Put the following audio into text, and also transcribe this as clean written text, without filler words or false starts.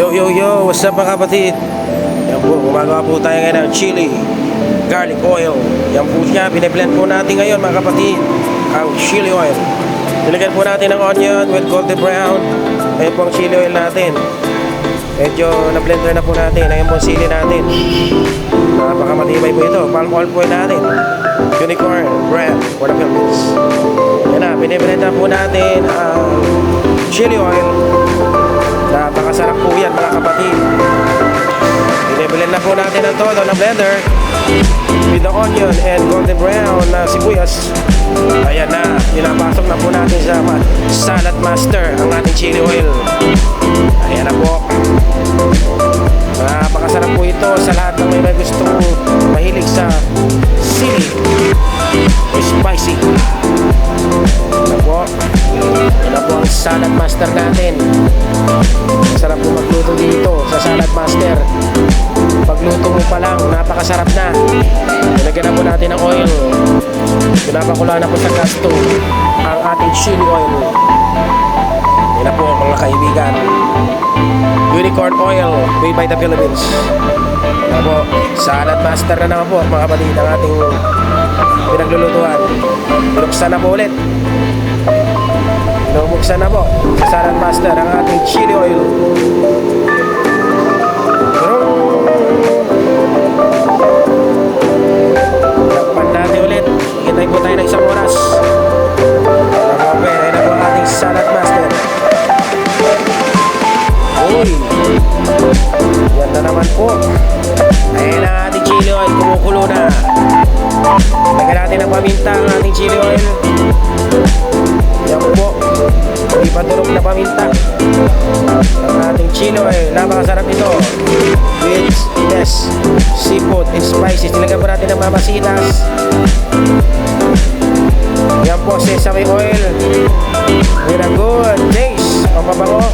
Yo, what's up mga kapatid? Yan po, gumagawa po tayo ngayon ng chili garlic oil. Yan po siya, bine-blend po natin ngayon mga kapatid, ang chili oil. Nilagyan po natin ng onion with golden brown. Ayan po ang chili oil natin. Medyo na-blender na po natin. Ayan po ang sili natin. Napakamatibay po ito. Palm oil po natin. Unicorn brand for the Philippines. Yan na, bine-blend na po natin ang chili oil. Napakasarap po yan mga kapatid. Bine-blend na po natin ang todo ng blender with the onion and golden brown na sibuyas. Ayan na, pinapasok na po natin sa salad master ang ating chili oil. Ayan na po. Napakasarap po ito sa lahat ng may gustong mahilig sa sili o spicy. Ayan na po. Ayan na po ang salad master natin. Masarap po magluto dito sa salad master. Pagluto mo pa lang, napakasarap na. Nilagyan na po natin ng oil. Pinapakulaan na po sa gas stove ang ating chili oil. Yan na po mga kaibigan. Unicorn oil made by the Philippines. Yan na po, salad master na naman po mga kapatid ang ating pinaglulutuan. Binuksan na po ulit. Binuksan na po sa salad master ang ating chili oil. Takpan natin ulit. Hintay po tayo ng isang oras. Okay, ayun na po ang ating salad master. Uy, yan na naman po. Ayun ang ating chili oil, kumukulo na. Lagyan natin ng paminta ang ating chili oil. Yan po, hindi pa durog na paminta ang ating chili oil. Napakasarap ito with best seafood and spices. Nilagyan po natin ng mamasitas. Yan po, sesame oil with a good taste. Pampabango.